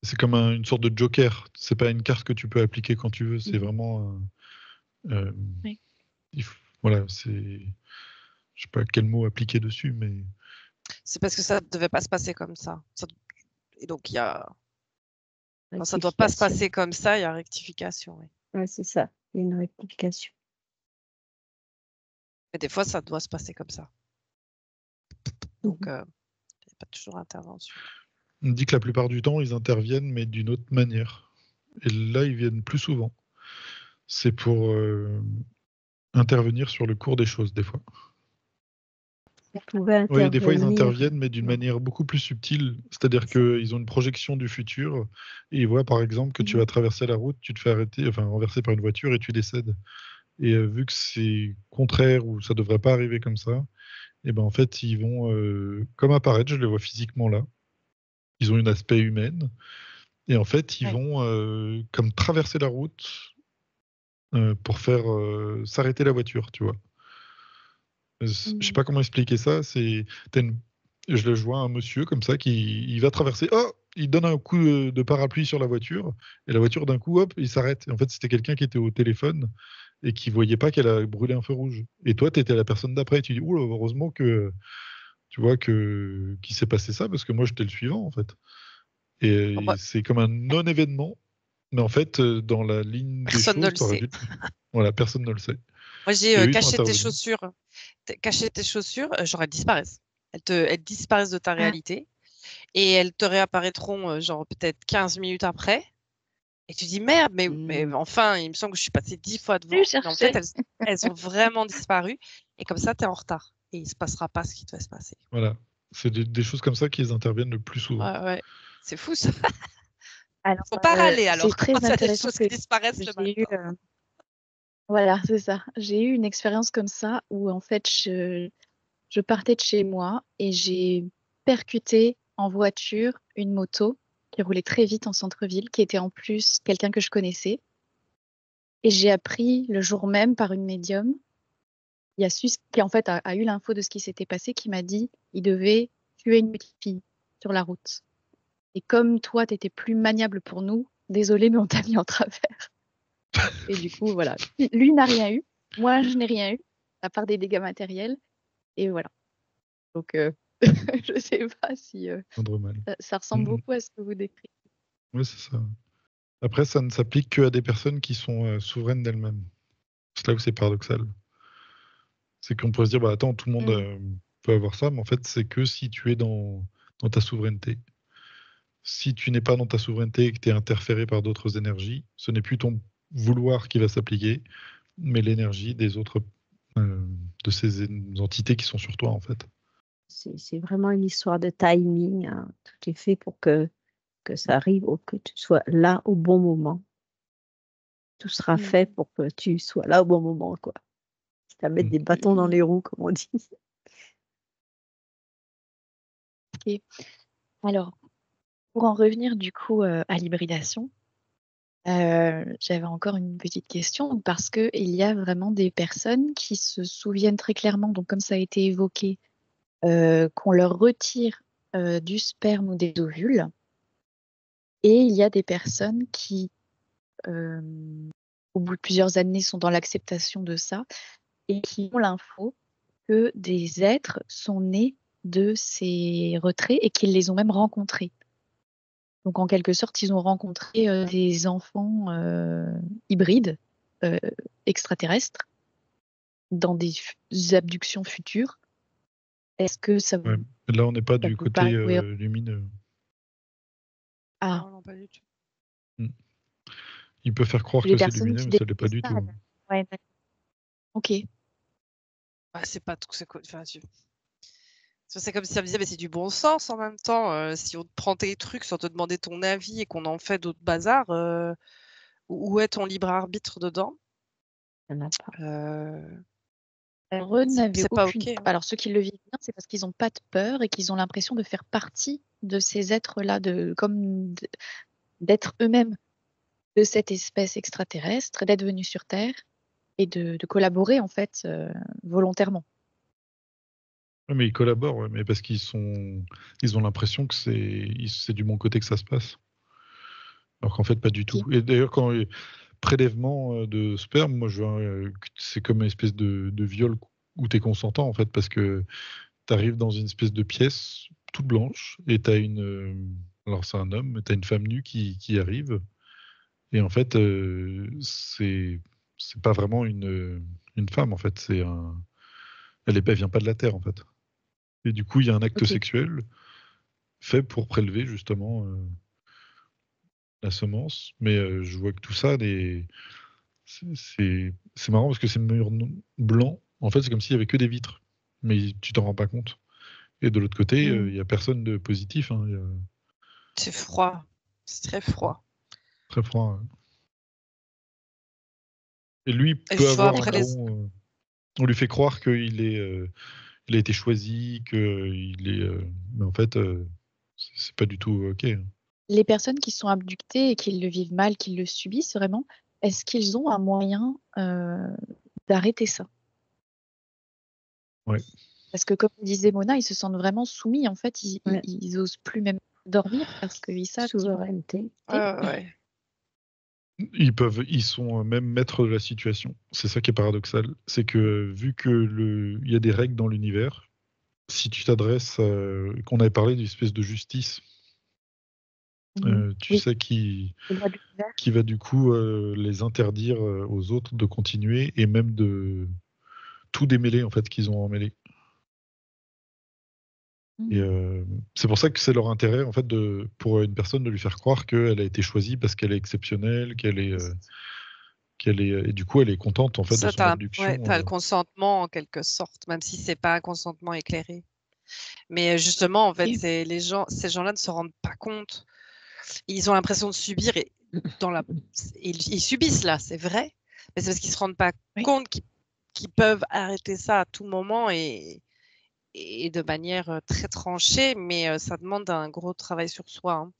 C'est comme une sorte de joker. C'est pas une carte que tu peux appliquer quand tu veux. C'est vraiment. Oui. Voilà, c'est. Je sais pas quel mot appliquer dessus, mais C'est parce que ça ne devait pas se passer comme ça. Et donc, quand ça ne doit pas se Rectification. passer comme ça, il y a rectification. Oui. Ouais, c'est ça, une rectification. Mais des fois, ça doit se passer comme ça. Donc, il n'y a pas toujours intervention. on dit que la plupart du temps, ils interviennent, mais d'une autre manière. Et là, ils viennent plus souvent. C'est pour intervenir sur le cours des choses, des fois. Vous pouvez Oui, des fois, ils intervenir. interviennent, mais d'une manière beaucoup plus subtile. C'est-à-dire qu'ils ont une projection du futur et ils voient, par exemple, que tu vas traverser la route, tu te fais arrêter, enfin, renverser par une voiture et tu décèdes. Et vu que c'est contraire ou ça devrait pas arriver comme ça, et ben en fait, ils vont comme apparaître, je les vois physiquement là. Ils ont un aspect humain. Et en fait, ils vont comme traverser la route pour faire s'arrêter la voiture, tu vois. Je sais pas comment expliquer ça. Je vois un monsieur comme ça qui il va traverser. Oh, il donne un coup de parapluie sur la voiture et la voiture d'un coup, hop, il s'arrête. Et en fait, c'était quelqu'un qui était au téléphone et qui voyait pas qu'elle a brûlé un feu rouge. Et toi, tu étais la personne d'après. Tu dis, oula, heureusement que tu vois qu'il s'est passé ça parce que moi, j'étais le suivant en fait. Et c'est comme un non-événement, mais en fait, dans la ligne des Personne ne choses, le t'aurais sait. dû. Voilà, personne ne le sait. Moi, Et j'ai eux, ils sont caché tes intervenus. chaussures. Cacher tes chaussures, genre elles disparaissent. Elles disparaissent de ta réalité et elles te réapparaîtront genre peut-être 15 minutes après. Et tu dis merde, mais enfin, il me semble que je suis passée 10 fois devant. Mais en fait, elles ont vraiment disparu. Et comme ça, tu es en retard. Et il ne se passera pas ce qui devait se passer. Voilà. C'est des choses comme ça qui interviennent le plus souvent. Ouais. C'est fou ça. Alors, Faut pas râler alors c'est très quand il y a des intéressant choses ce que qui disparaissent le j'ai eu. matin. Voilà, c'est ça. J'ai eu une expérience comme ça où en fait je partais de chez moi et j'ai percuté en voiture une moto qui roulait très vite en centre-ville, qui était en plus quelqu'un que je connaissais. Et j'ai appris le jour même par une médium, il y a Sus qui en fait a eu l'info de ce qui s'était passé, qui m'a dit il devait tuer une petite fille sur la route. Et comme toi, tu étais plus maniable pour nous, désolé, mais on t'a mis en travers. Et du coup, voilà. Lui n'a rien eu. Moi, je n'ai rien eu, à part des dégâts matériels. Et voilà. Donc, je ne sais pas si ça ressemble beaucoup à ce que vous décrivez. Oui, c'est ça. Après, ça ne s'applique qu'à des personnes qui sont souveraines d'elles-mêmes. C'est là où c'est paradoxal. C'est qu'on pourrait se dire, bah attends, tout le monde peut avoir ça, mais en fait, c'est que si tu es dans ta souveraineté. Si tu n'es pas dans ta souveraineté et que tu es interféré par d'autres énergies, ce n'est plus ton vouloir qui va s'appliquer, mais l'énergie des autres, de ces entités qui sont sur toi, en fait. C'est vraiment une histoire de timing, hein. Tout est fait pour que ça arrive, que tu sois là au bon moment. Tout sera fait pour que tu sois là au bon moment, quoi. C'est à mettre des bâtons dans les roues, comme on dit. Ok. Alors, pour en revenir du coup à l'hybridation, j'avais encore une petite question parce qu'il y a vraiment des personnes qui se souviennent très clairement, donc comme ça a été évoqué, qu'on leur retire du sperme ou des ovules. Et il y a des personnes qui, au bout de plusieurs années, sont dans l'acceptation de ça et qui ont l'info que des êtres sont nés de ces retraits et qu'ils les ont même rencontrés. Donc, en quelque sorte, ils ont rencontré des enfants hybrides extraterrestres dans des abductions futures. Est-ce que ça vous, Là, on n'est pas du vous côté paraît cohérent? lumineux. Ah, Non, pas du tout. Il peut faire croire les que c'est personnes lumineux, qui mais ça ne l'est pas décrivent du ça. tout. Ouais, d'accord. Ok. C'est pas tout. Enfin, c'est comme si ça me disait, mais c'est du bon sens en même temps. Si on te prend tes trucs sans te demander ton avis et qu'on en fait d'autres bazars, où est ton libre arbitre dedans? Il n'y en a pas. Alors, eux n'avaient C'est pas aucune. OK. Hein. Alors, ceux qui le vivent bien, c'est parce qu'ils n'ont pas de peur et qu'ils ont l'impression de faire partie de ces êtres-là, d'être eux-mêmes de cette espèce extraterrestre, d'être venus sur Terre et de collaborer en fait volontairement. Ouais, mais ils collaborent, ouais, mais parce qu'ils ont l'impression que c'est du bon côté que ça se passe. Alors qu'en fait, pas du tout. Et d'ailleurs, quand prélèvement de sperme, moi, je vois, c'est comme une espèce de viol où tu es consentant, en fait, parce que tu arrives dans une espèce de pièce toute blanche et tu as alors c'est un homme, mais tu as une femme nue qui arrive. Et en fait, c'est pas vraiment une femme, en fait. Elle vient pas de la Terre, en fait. Et du coup, il y a un acte Ok. sexuel fait pour prélever, justement, la semence. Mais je vois que tout ça, c'est marrant parce que ces murs blancs, en fait, c'est comme s'il y avait que des vitres. Mais tu t'en rends pas compte. Et de l'autre côté, il y a personne de positif. Hein. C'est froid. C'est très froid. Très froid. Hein. Et lui Et peut je vois avoir un après les. bon. On lui fait croire il a été choisi, qu'il est. Mais en fait, c'est pas du tout OK. Hein. Les personnes qui sont abductées et qui le vivent mal, qui le subissent vraiment, est-ce qu'ils ont un moyen d'arrêter ça? Ouais. Parce que comme disait Mona, ils se sentent vraiment soumis. En fait, ils osent plus même dormir parce qu'ils savent qu'ils vont... Souveraineté. Ouais. Ils sont même maîtres de la situation. C'est ça qui est paradoxal. C'est que vu que il y a des règles dans l'univers, si tu t'adresses, qu'on avait parlé d'une espèce de justice, tu Oui. sais, qui va du coup les interdire aux autres de continuer et même de tout démêler en fait qu'ils ont emmêlé. Et c'est pour ça que c'est leur intérêt en fait pour une personne de lui faire croire qu'elle a été choisie parce qu'elle est exceptionnelle, et du coup elle est contente en fait de Ça, son abduction. t'as le consentement en quelque sorte, même si c'est pas un consentement éclairé. Mais justement, en fait, Ok. ces gens-là ne se rendent pas compte. Ils ont l'impression de subir et ils subissent là, c'est vrai. Mais c'est parce qu'ils se rendent pas Oui. compte qu'ils peuvent arrêter ça à tout moment et de manière très tranchée. Mais ça demande un gros travail sur soi, hein,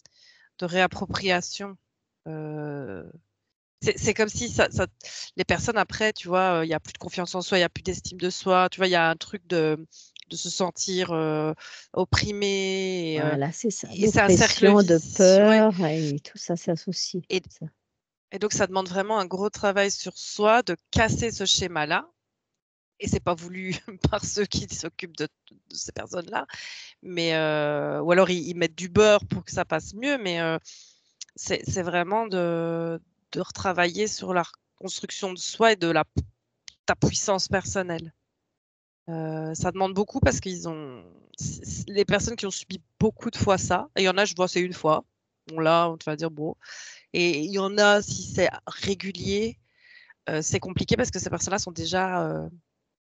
de réappropriation. C'est comme si les personnes après, tu vois, il n'y a plus de confiance en soi, il n'y a plus d'estime de soi, tu vois, il y a un truc de se sentir opprimé. Voilà, c'est ça. Et c'est un cercle D'oppression, de vicieux. Ouais. peur, et tout ça, c'est associé. Ça. Et donc, ça demande vraiment un gros travail sur soi de casser ce schéma-là. Et c'est pas voulu par ceux qui s'occupent de ces personnes-là. Mais, ou alors, ils mettent du beurre pour que ça passe mieux. Mais c'est vraiment de retravailler sur la construction de soi et de ta puissance personnelle. Ça demande beaucoup parce les personnes qui ont subi beaucoup de fois ça, et il y en a, je vois, c'est une fois. Bon, là, on va dire, bon. Et il y en a, si c'est régulier, c'est compliqué parce que ces personnes-là sont déjà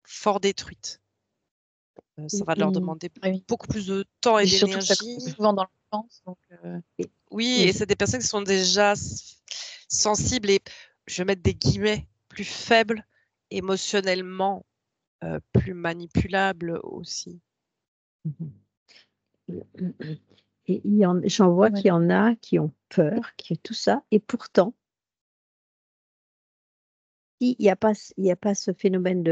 fort détruites. Ça va leur demander Oui. beaucoup plus de temps et surtout que ça d'énergie. commence souvent dans l'enfance. Donc, Oui, et c'est des personnes qui sont déjà sensibles et, je vais mettre des guillemets, plus faibles émotionnellement, plus manipulables aussi. Et j'en vois qu'il y en a qui ont peur, qui tout ça, et pourtant, il n'y a pas ce phénomène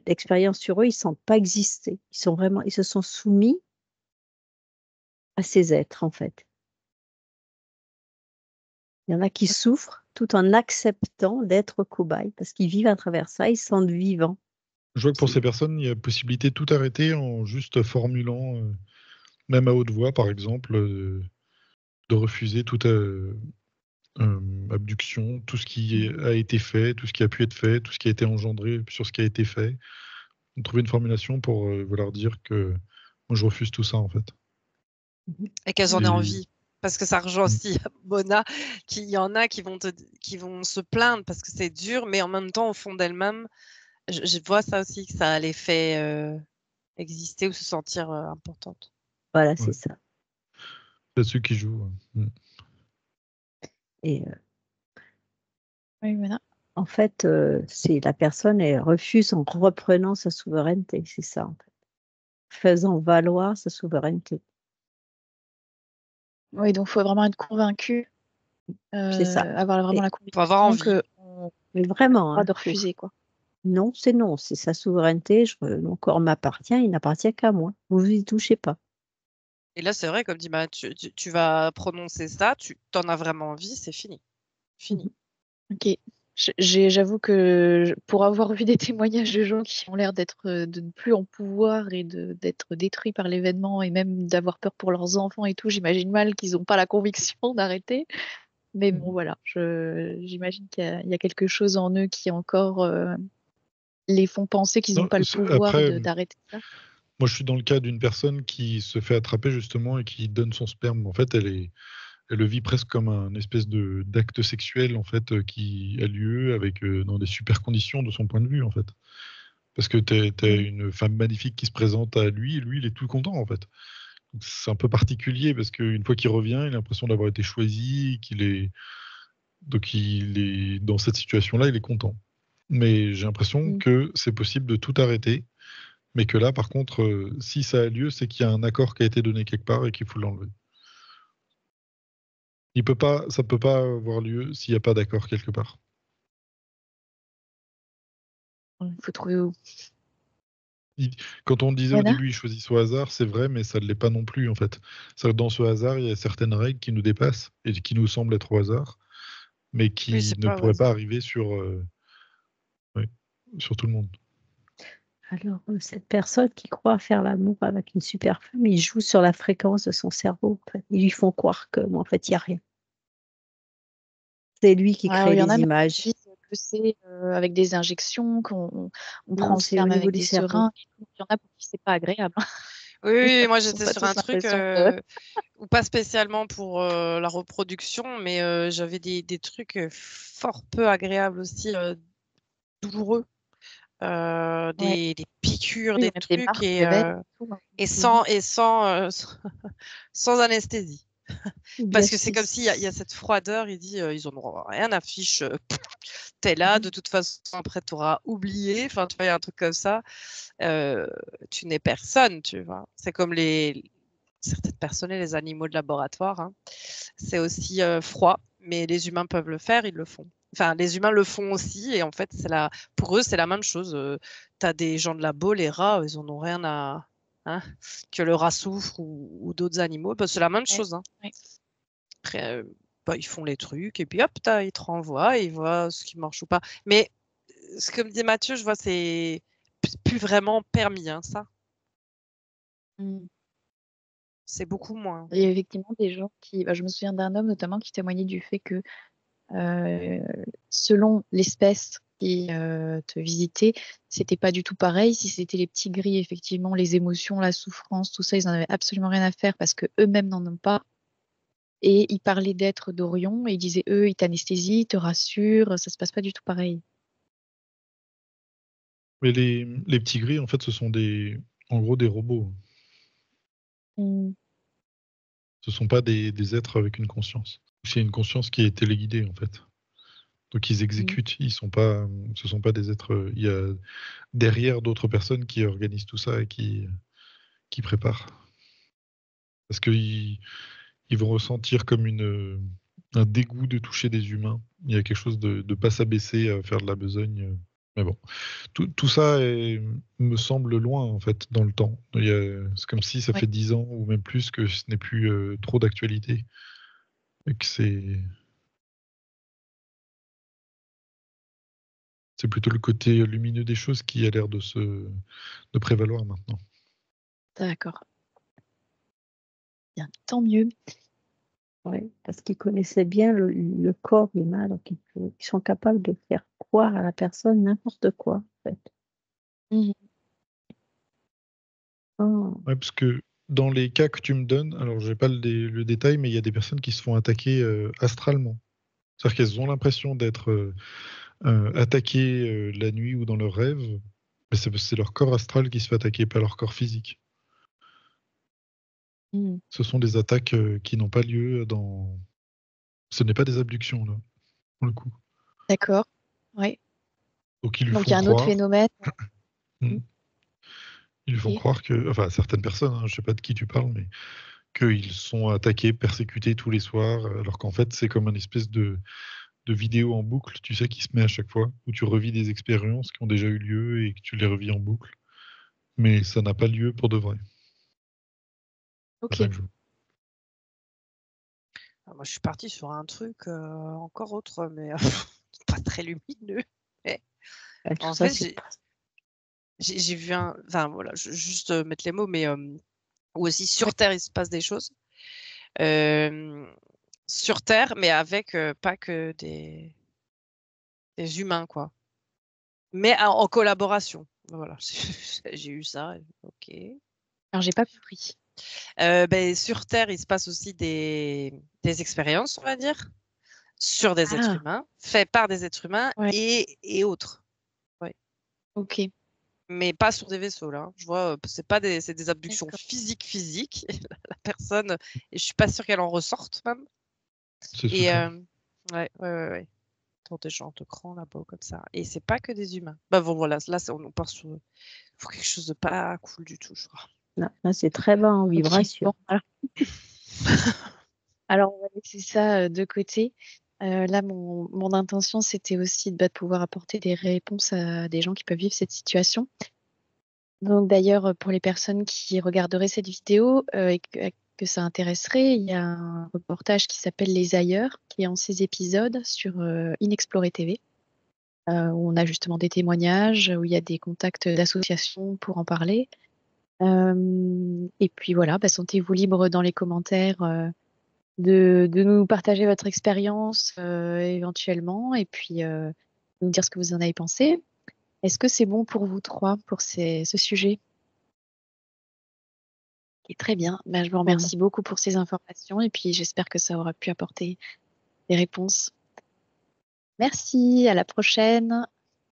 d'expérience sur eux, ils ne sentent pas exister. Ils se sont soumis à ces êtres, en fait. Il y en a qui souffrent tout en acceptant d'être cobayes, parce qu'ils vivent à travers ça, ils se sentent vivants. Je vois que pour ces personnes, il y a possibilité de tout arrêter en juste formulant, même à haute voix par exemple, de refuser toute abduction, tout ce qui a été fait, tout ce qui a pu être fait, tout ce qui a été engendré sur ce qui a été fait. Trouver une formulation pour vouloir dire que moi je refuse tout ça en fait. Et qu'elles en aient envie. Parce que ça rejoint aussi Mona, qu'il y en a qui vont se plaindre parce que c'est dur, mais en même temps, au fond d'elles-mêmes, je vois ça aussi, que ça les fait exister ou se sentir importante. Voilà, c'est ça. C'est ceux qui jouent. Et oui, voilà. en fait, c'est la personne, elle refuse en reprenant sa souveraineté, c'est ça en fait. Faisant valoir sa souveraineté. Oui, donc il faut vraiment être convaincu, C'est ça. avoir vraiment la Faut avoir conviction envie. qu'on Mais vraiment. a de refuser, quoi. Non, c'est sa souveraineté. Mon corps m'appartient, il n'appartient qu'à moi. Vous n'y touchez pas. Et là, c'est vrai, comme dit, tu vas prononcer ça, tu en as vraiment envie, c'est fini. Fini. Ok. J'avoue que pour avoir vu des témoignages de gens qui ont l'air de ne plus en pouvoir et d'être détruits par l'événement et même d'avoir peur pour leurs enfants et tout, j'imagine mal qu'ils n'ont pas la conviction d'arrêter. Mais bon, voilà, j'imagine qu'il y a quelque chose en eux qui encore les font penser qu'ils n'ont pas le pouvoir Après, d'arrêter ça. moi, je suis dans le cas d'une personne qui se fait attraper justement et qui donne son sperme. En fait, elle le vit presque comme un espèce d'acte sexuel en fait qui a lieu avec dans des super conditions de son point de vue en fait. Parce que t'as une femme magnifique qui se présente à lui, et lui il est tout content en fait. Donc, c'est un peu particulier parce qu'une fois qu'il revient, il a l'impression d'avoir été choisi, donc il est dans cette situation-là, il est content. Mais j'ai l'impression que c'est possible de tout arrêter, mais que là par contre, si ça a lieu, c'est qu'il y a un accord qui a été donné quelque part et qu'il faut l'enlever. Ça peut pas avoir lieu s'il n'y a pas d'accord quelque part. Il faut trouver où. Quand on disait au Voilà. début, ils choisissent au hasard, c'est vrai, mais ça ne l'est pas non plus en fait. Dans ce hasard, il y a certaines règles qui nous dépassent et qui nous semblent être au hasard, mais qui ne pourraient pas arriver sur tout le monde. Alors, cette personne qui croit faire l'amour avec une super femme, il joue sur la fréquence de son cerveau. En fait. Ils lui font croire que, en fait, il n'y a rien. C'est lui qui crée les images. Qui disent que c'est avec des injections, qu'on prend le c'est au sperme niveau avec du des cerveau. seringues. Il y en a pour qui c'est pas agréable. Oui, moi j'étais sur un truc, l'impression ou pas spécialement pour la reproduction, mais j'avais des trucs fort peu agréables aussi, douloureux. Des piqûres, Oui, des même des trucs marques de veines et tout, et sans anesthésie. Parce que c'est comme s'il y a cette froideur, il dit ils en auront rien à fiche, t'es là, de toute façon après t'auras oublié, enfin tu vois, il y a un truc comme ça, tu n'es personne, tu vois. C'est comme certaines personnes et les animaux de laboratoire, hein. C'est aussi froid, mais les humains peuvent le faire, ils le font. Enfin, les humains le font aussi, et en fait, pour eux, c'est la même chose. Tu as des gens de labo, les rats, ils en ont rien à. Hein, que le rat souffre ou d'autres animaux, bah, c'est la même chose. Hein. Ouais. Après, ils font les trucs, et puis hop, ils te renvoient, et ils voient ce qui marche ou pas. Mais ce que me dit Mathieu, je vois, c'est plus vraiment permis, hein, ça. C'est beaucoup moins. Il y a effectivement des gens qui. Je me souviens d'un homme notamment qui témoignait du fait que selon l'espèce qui te visitait, c'était pas du tout pareil. Si c'était les petits gris, effectivement, les émotions, la souffrance, tout ça, ils n'en avaient absolument rien à faire parce que eux-mêmes n'en ont pas. Et ils parlaient d'êtres d'Orion et ils disaient eux, ils t'anesthésient, ils te rassurent, ça se passe pas du tout pareil. Mais les petits gris, en fait, ce sont en gros des robots. Ce sont pas des êtres avec une conscience. C'est une conscience qui est téléguidée, en fait. Donc ils exécutent, ce sont pas des êtres. Il y a derrière d'autres personnes qui organisent tout ça et qui préparent. Parce qu'ils vont ressentir comme un dégoût de toucher des humains. Il y a quelque chose de pas s'abaisser à faire de la besogne. Mais bon, tout ça me semble loin en fait dans le temps. C'est comme si ça fait 10 ans ou même plus que ce n'est plus trop d'actualité. Et que c'est plutôt le côté lumineux des choses qui a l'air de prévaloir maintenant. D'accord. Bien, tant mieux. Oui, parce qu'ils connaissaient bien le corps humain, donc ils sont capables de faire croire à la personne n'importe quoi, en fait. Ouais, parce que dans les cas que tu me donnes, alors j'ai pas le détail, mais il y a des personnes qui se font attaquer astralement. C'est-à-dire qu'elles ont l'impression d'être attaquées la nuit ou dans leurs rêves, mais c'est leur corps astral qui se fait attaquer, pas leur corps physique. Ce sont des attaques qui n'ont pas lieu dans. Ce n'est pas des abductions, là, pour le coup. D'accord. Oui. Donc ils lui Donc font il y a un croire. autre phénomène. Ils lui font croire que, enfin certaines personnes, hein, je sais pas de qui tu parles, mais qu'ils sont attaqués, persécutés tous les soirs, alors qu'en fait c'est comme une espèce de vidéo en boucle, tu sais, qui se met à chaque fois, où tu revis des expériences qui ont déjà eu lieu et que tu les revis en boucle. Mais ça n'a pas lieu pour de vrai. Ok. Moi, je suis partie sur un truc encore autre, mais pas très lumineux. Mais Tout en ça, fait, c'est j'ai vu enfin voilà, juste mettre les mots, mais ou aussi sur Terre, il se passe des choses. Sur Terre, mais avec pas que des humains, quoi. Mais en collaboration. Voilà, j'ai eu ça. Ok. Alors, j'ai pas compris. Sur Terre, il se passe aussi des expériences, on va dire, sur des êtres humains, faites par des êtres humains Ouais. et autres. Ouais. Ok. Mais pas sur des vaisseaux, là. Je vois, c'est des abductions physiques. La personne, et je suis pas sûre qu'elle en ressorte, même. C'est Et super. ouais. Dans des gens de cran là-bas, comme ça. Et c'est pas que des humains. Bah bon, voilà, là, on part sur quelque chose de pas cool du tout, je crois. non, là, c'est très bas en vibration. Bon, alors, on va laisser ça de côté. Là, mon intention, c'était aussi de pouvoir apporter des réponses à des gens qui peuvent vivre cette situation. Donc, d'ailleurs, pour les personnes qui regarderaient cette vidéo et que ça intéresserait, il y a un reportage qui s'appelle Les Ailleurs, qui est en 6 épisodes sur Inexploré TV, où on a justement des témoignages, où il y a des contacts d'associations pour en parler. Et puis voilà, sentez-vous libre dans les commentaires de nous partager votre expérience éventuellement, et puis nous dire ce que vous en avez pensé. Est-ce que c'est bon pour vous trois pour ce sujet? Et très bien. Je vous remercie beaucoup pour ces informations, et puis j'espère que ça aura pu apporter des réponses. Merci, à la prochaine.